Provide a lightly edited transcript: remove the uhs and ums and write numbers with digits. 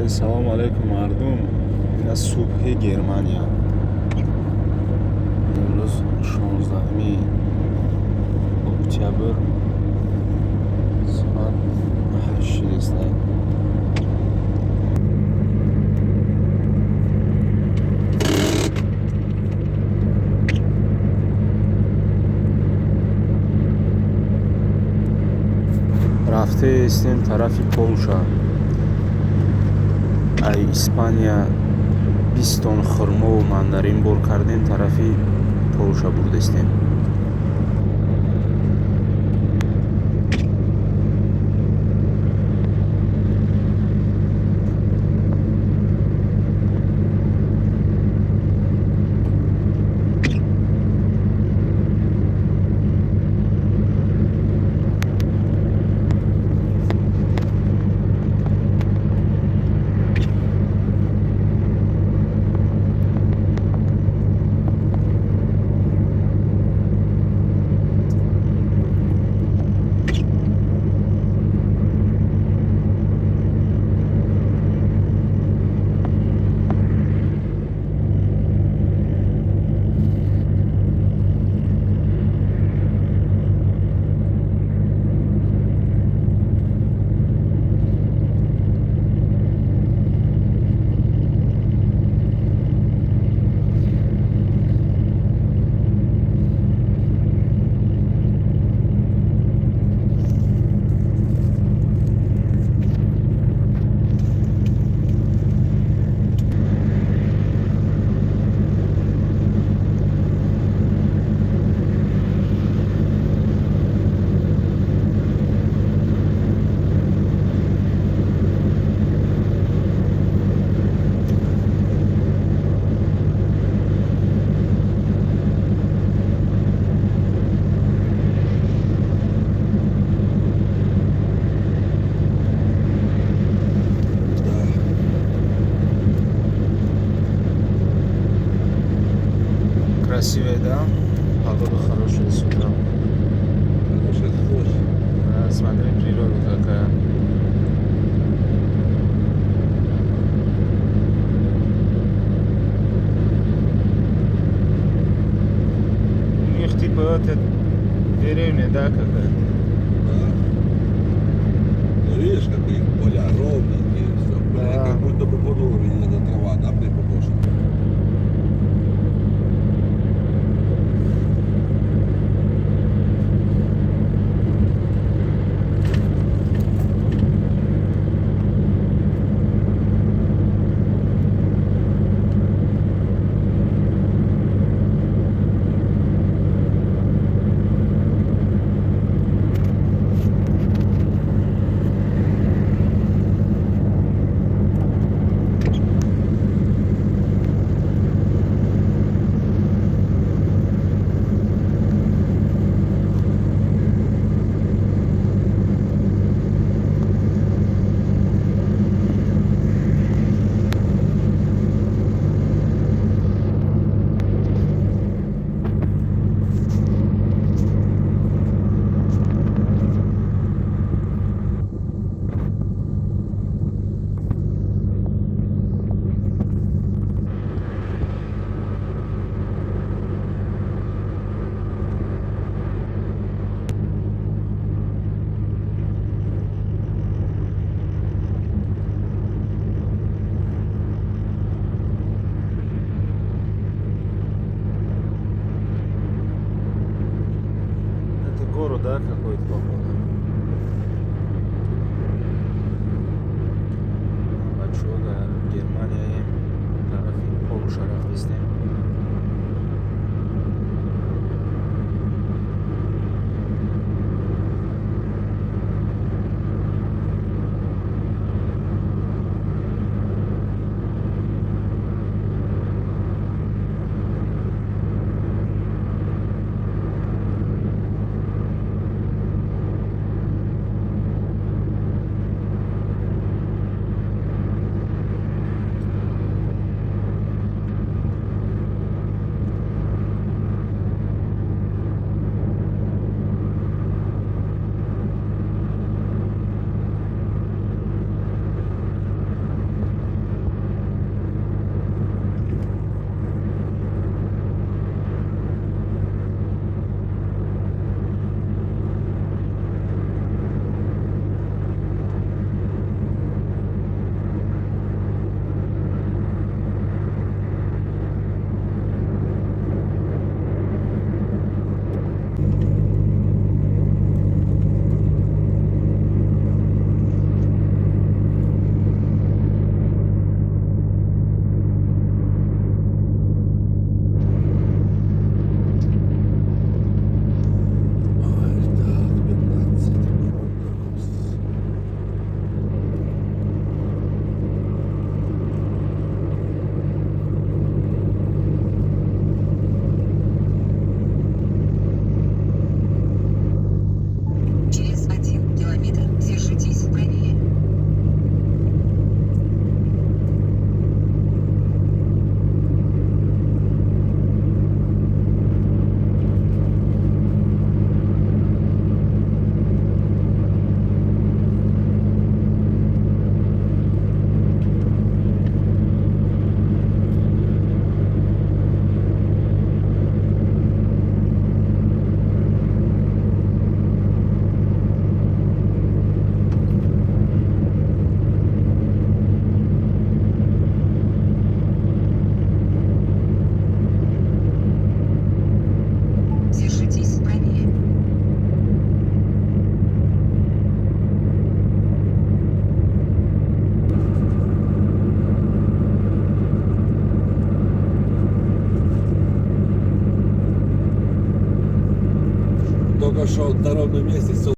салом алайкум мардум. Ин аст субҳи Германия. Имрӯз 16 октябр соат 8:30. рафта истем тарафи Полша. ай Испания 20 тонн хурмову мандарин бор кардем, тарафи Полша бурдестем. Красивая, да? Погода хорошая с утра. Да, смотри, природа какая. У них типа это деревня, да, какая? Да. Ну видишь, какие поля ровненькие, все. Да. Как будто бы под уровень эта трава, да, припокошена. Город, да, какой-то походу. Большой, да, Германия, тарафи Полша рафтестем. на ровном месте, все